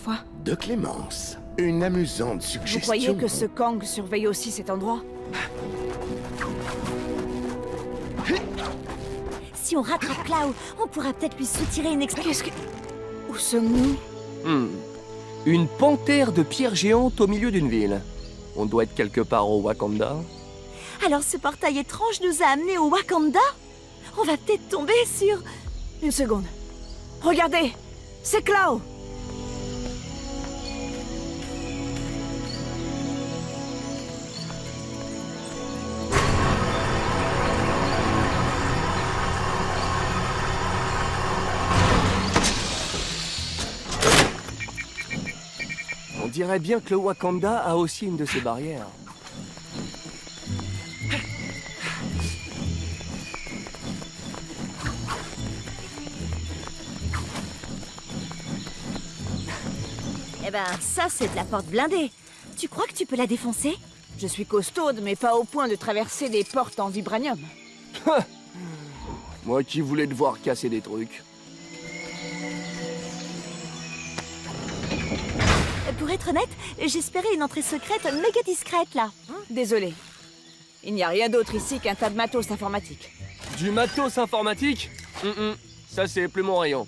fois? De Clémence. Une amusante Vous suggestion. croyez que ce Kang surveille aussi cet endroit? Si on rattrape Cloud, on pourra peut-être lui soutirer une Qu'est-ce que... Où sommes-nous? Une panthère de pierre géante au milieu d'une ville. On doit être quelque part au Wakanda. Alors ce portail étrange nous a amenés au Wakanda? On va peut-être tomber sur... Une seconde. Regardez! C'est Cloud! On dirait bien que le Wakanda a aussi une de ces barrières. Eh ben, ça c'est de la porte blindée. Tu crois que tu peux la défoncer? Je suis costaude, mais pas au point de traverser des portes en vibranium. Moi qui voulais devoir casser des trucs. Pour être honnête, j'espérais une entrée secrète méga discrète là. Désolé. Il n'y a rien d'autre ici qu'un tas de matos informatique. Du matos informatique? Ça c'est plus mon rayon.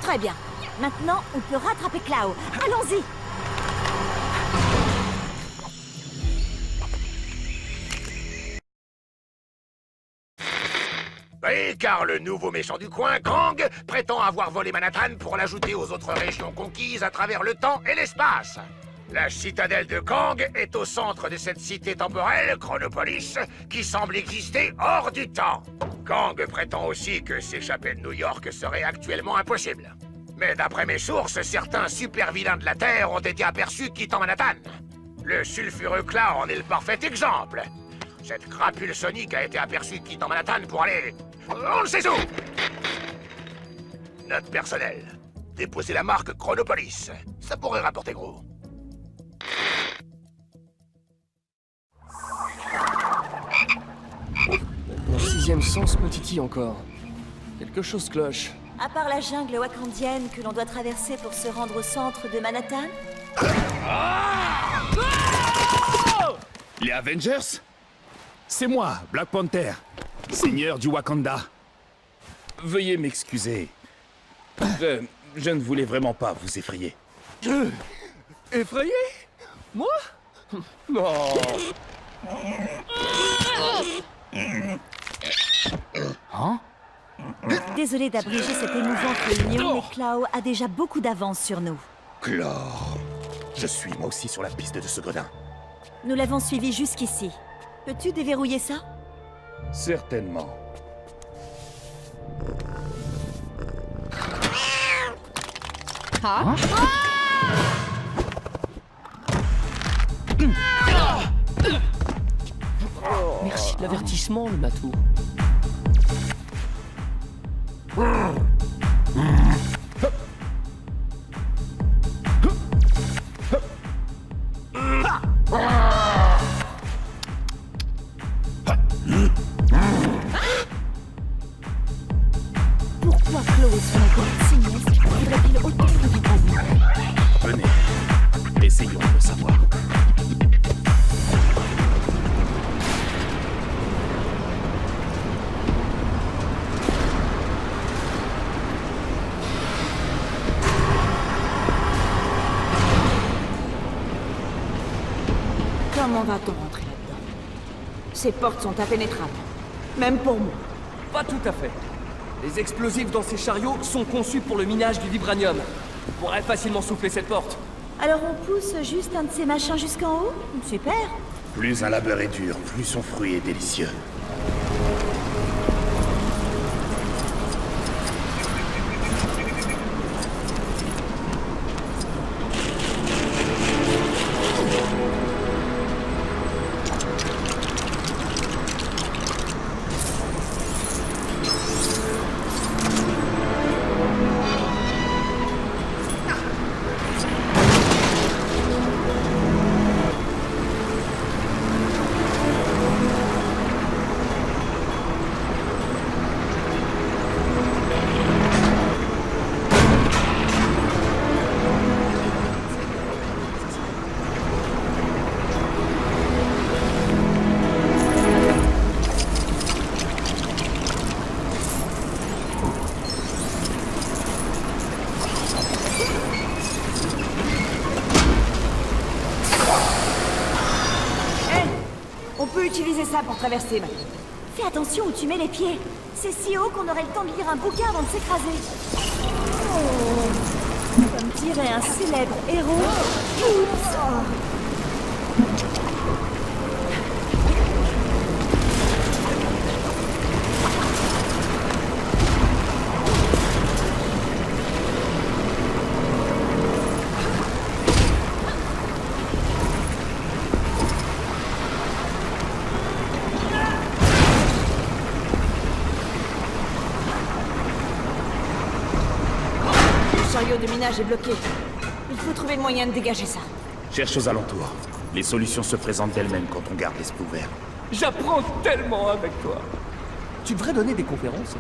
Très bien. Maintenant, on peut rattraper Cloud. Allons-y. Oui, car le nouveau méchant du coin, Kang, prétend avoir volé Manhattan pour l'ajouter aux autres régions conquises à travers le temps et l'espace. La citadelle de Kang est au centre de cette cité temporelle, Chronopolis, qui semble exister hors du temps. Kang prétend aussi que s'échapper de New York serait actuellement impossible. Mais d'après mes sources, certains super vilains de la Terre ont été aperçus quittant Manhattan. Le sulfureux Cloud en est le parfait exemple. Cette crapule sonique a été aperçue quittant Manhattan pour aller... on ne sait où. Note personnelle. Déposer la marque Chronopolis. Ça pourrait rapporter gros. Mon sixième sens me titille encore. Quelque chose cloche. À part la jungle wakandienne que l'on doit traverser pour se rendre au centre de Manhattan? Les Avengers? C'est moi, Black Panther, seigneur du Wakanda. Veuillez m'excuser. Je ne voulais vraiment pas vous effrayer. Effrayé? Moi? Non. Hein? Désolé d'abréger cette émouvante réunion, mais Cloud a déjà beaucoup d'avance sur nous. Chlore. Je suis moi aussi sur la piste de ce gredin. Nous l'avons suivi jusqu'ici. Peux-tu déverrouiller ça? Certainement. Merci de l'avertissement, le matou. Pourquoi Chloé sur la côte siniestre voudrait-il autant de vibranium? Venez, essayons de le savoir. Comment va-t-on rentrer là-dedans? Ces portes sont impénétrables. Même pour moi. Pas tout à fait. Les explosifs dans ces chariots sont conçus pour le minage du vibranium. On pourrait facilement souffler cette porte. Alors on pousse juste un de ces machins jusqu'en haut? Super. Plus un labeur est dur, plus son fruit est délicieux. On peut utiliser ça pour traverser maintenant. Fais attention où tu mets les pieds. C'est si haut qu'on aurait le temps de lire un bouquin avant de s'écraser. Oh. Comme dirait un célèbre héros. Oups. Le chariot de minage est bloqué. Il faut trouver le moyen de dégager ça. Cherche aux alentours. Les solutions se présentent d'elles-mêmes quand on garde l'esprit ouvert. J'apprends tellement avec toi. Tu devrais donner des conférences.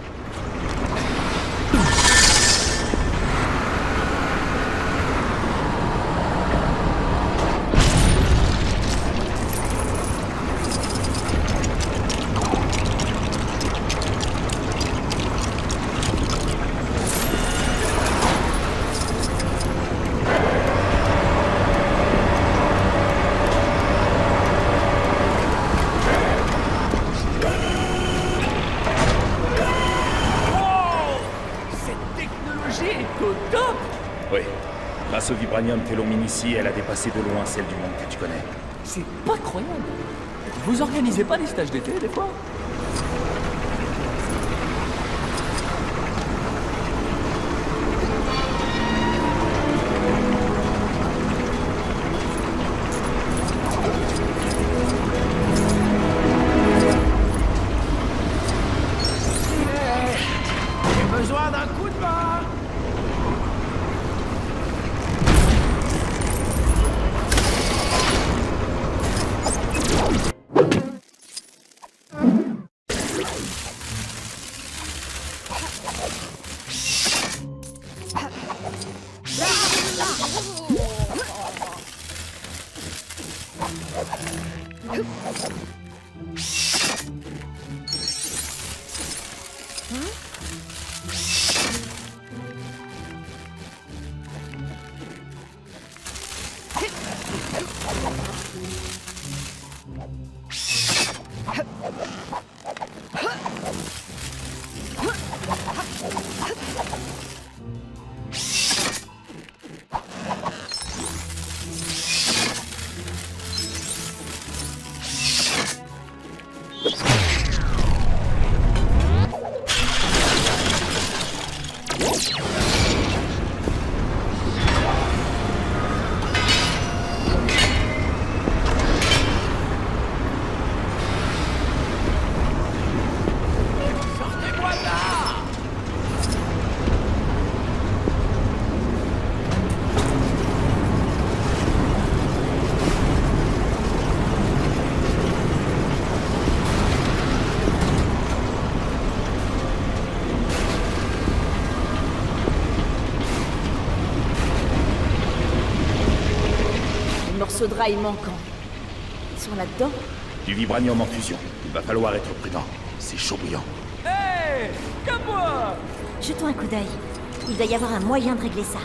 Oui. Grâce au vibranium que l'on mine ici, elle a dépassé de loin celle du monde que tu connais. C'est pas croyable. Vous organisez pas des stages d'été, des fois? J'ai besoin d'un coup de main. Morceaux de rail manquants. Ils sont là-dedans? Du vibranium en fusion. Il va falloir être prudent. C'est chaud bouillant. Hé, comme moi. Jetons un coup d'œil. Il doit y avoir un moyen de régler ça.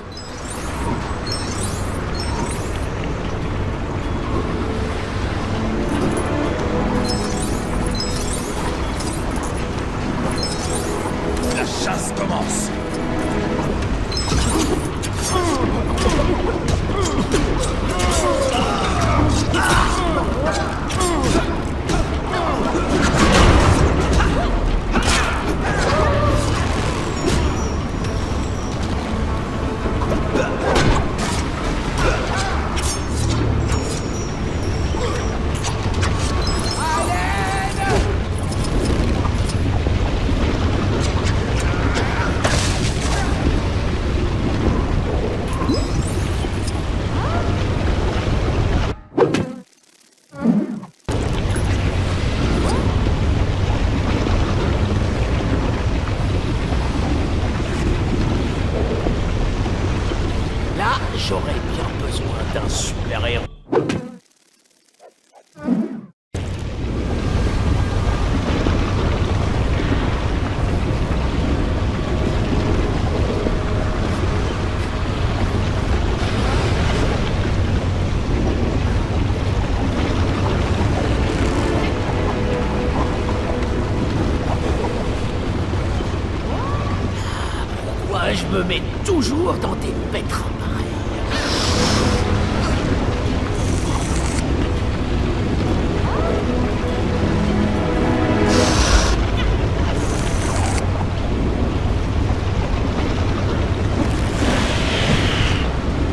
me mets toujours dans tes pétres pareils.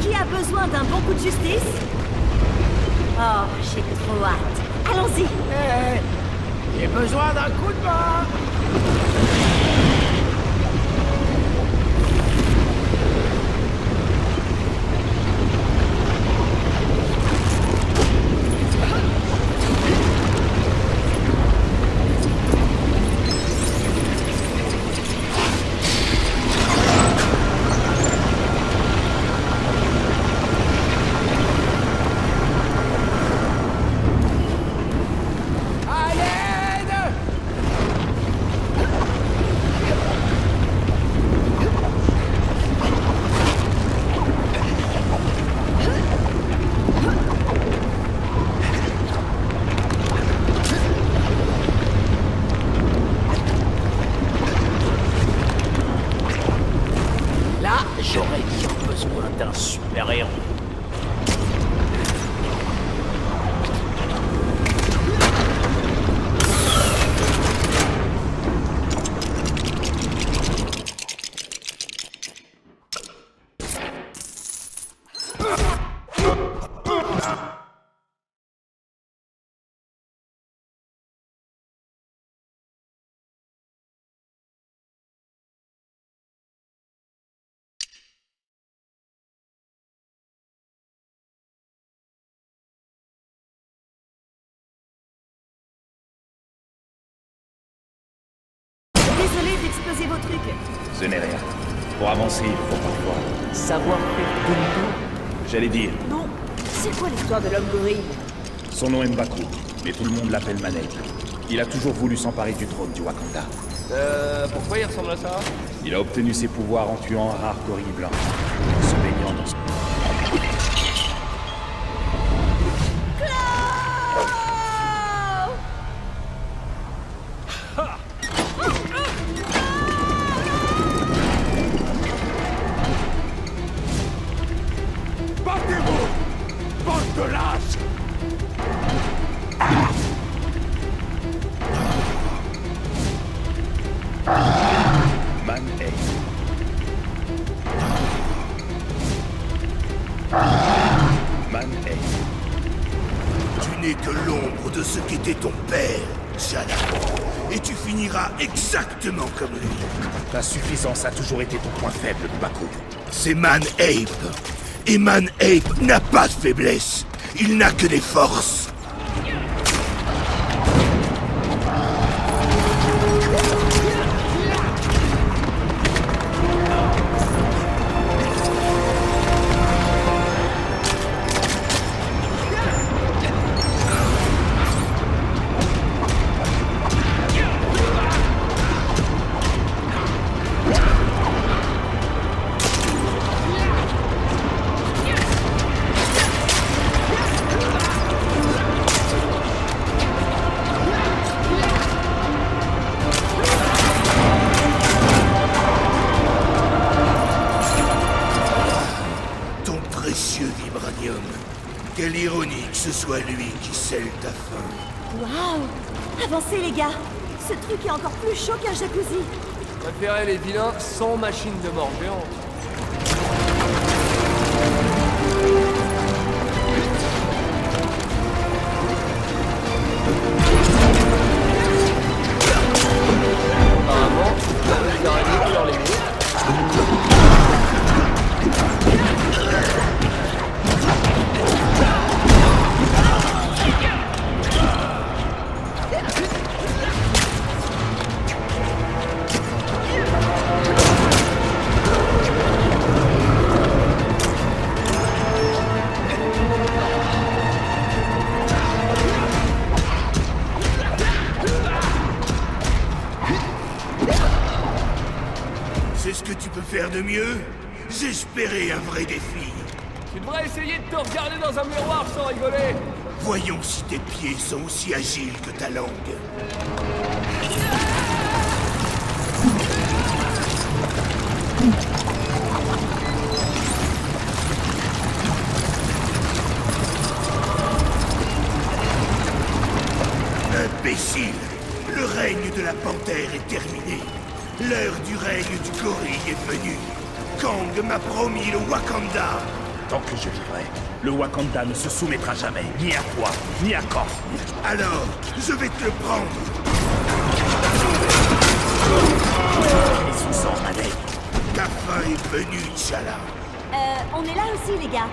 Qui a besoin d'un bon coup de justice? Oh, j'ai trop hâte. Allons-y. J'ai besoin d'un coup de main. Là, j'aurais bien besoin d'un super-héros. Désolé d'exploser vos trucs. Ce n'est rien. Pour avancer, il faut parfois savoir faire demi-tour. J'allais dire, Non. C'est quoi l'histoire de l'homme gorille? son nom est M'Baku, mais tout le monde l'appelle Manette. Il a toujours voulu s'emparer du trône du Wakanda. Pourquoi il ressemble à ça? Il a obtenu ses pouvoirs en tuant un rare gorille blanc, en se baignant dans son... Battez-vous! Bande de lâches! Man-Ape. Man-Ape. Tu n'es que l'ombre de ce qu'était ton père, Shala. Et tu finiras exactement comme lui. Ta suffisance a toujours été ton point faible, M'Baku. C'est Man-Ape. Et Man-Ape n'a pas de faiblesse. Il n'a que des forces. Précieux vibranium. Quelle ironie que ce soit lui qui scelle ta fin. Waouh! Avancez les gars! Ce truc est encore plus chaud qu'un jacuzzi. Préférer les vilains sans machine de mort géante. Apparemment, les araignées dans les murs. C'est ce que tu peux faire de mieux? J'espérais un vrai défi. Tu devrais essayer de te regarder dans un miroir sans rigoler. Voyons si tes pieds sont aussi agiles que ta langue. imbécile! Le règne de la panthère est terminé. L'heure du règne du gorille est venue. Kang m'a promis le Wakanda. Tant que je vivrai, le Wakanda ne se soumettra jamais, ni à toi, ni à Kang. Alors, je vais te le prendre. Et sous son manette. Ta fin est venue, T'Challa. On est là aussi, les gars.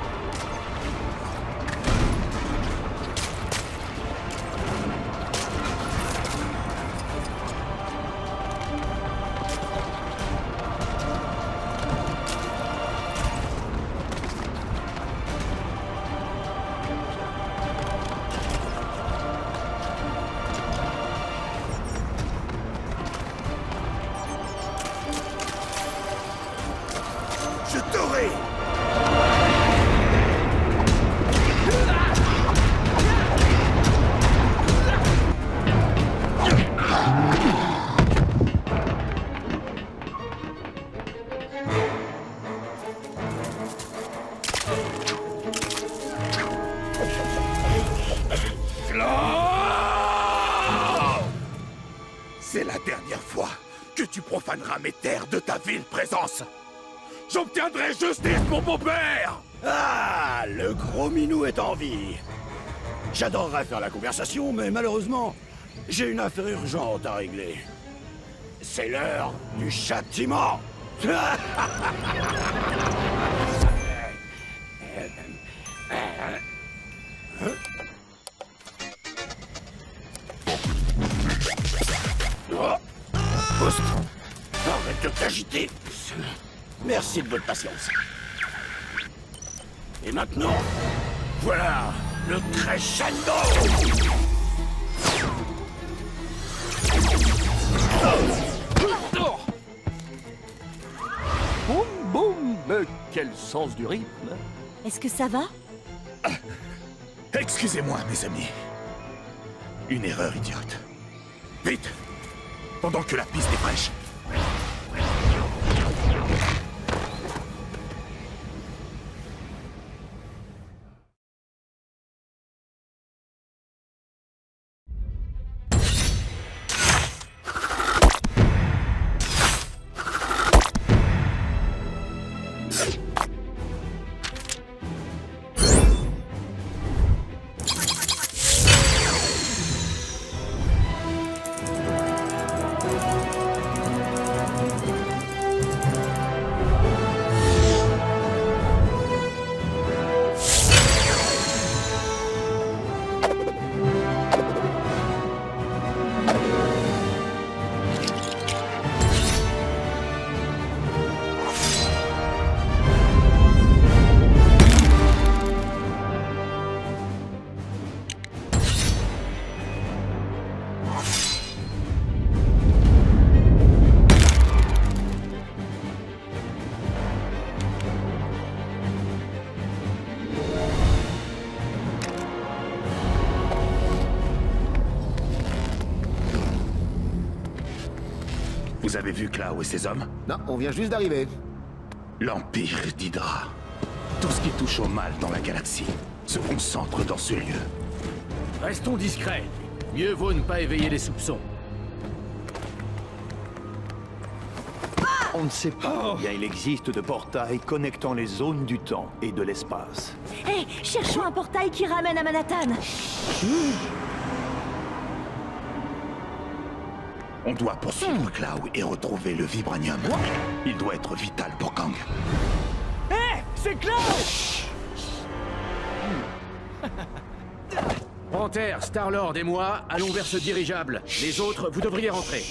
Je t'aurai. C'est la dernière fois que tu profaneras mes terres de ta vile présence. J'obtiendrai justice pour mon père! Ah, le gros minou est en vie. J'adorerais faire la conversation, mais malheureusement, j'ai une affaire urgente à régler. C'est l'heure du châtiment. Poste, arrête de t'agiter. Merci de votre patience. Et maintenant, voilà le crescendo. Boum, boum. Mais quel sens du rythme. Est-ce que ça va? Excusez-moi, mes amis. Une erreur idiote. Vite! Pendant que la piste est fraîche. Vous avez vu Klaue et ses hommes? Non, on vient juste d'arriver. L'Empire d'Hydra. Tout ce qui touche au mal dans la galaxie se concentre dans ce lieu. Restons discrets. Mieux vaut ne pas éveiller les soupçons. On ne sait pas combien il existe de portails connectant les zones du temps et de l'espace. Hé, cherchons un portail qui ramène à Manhattan. On doit poursuivre Klaue et retrouver le vibranium. Il doit être vital pour Kang. Hé, c'est Klaue! Panthère, Star-Lord et moi allons vers ce dirigeable. Les autres, vous devriez rentrer.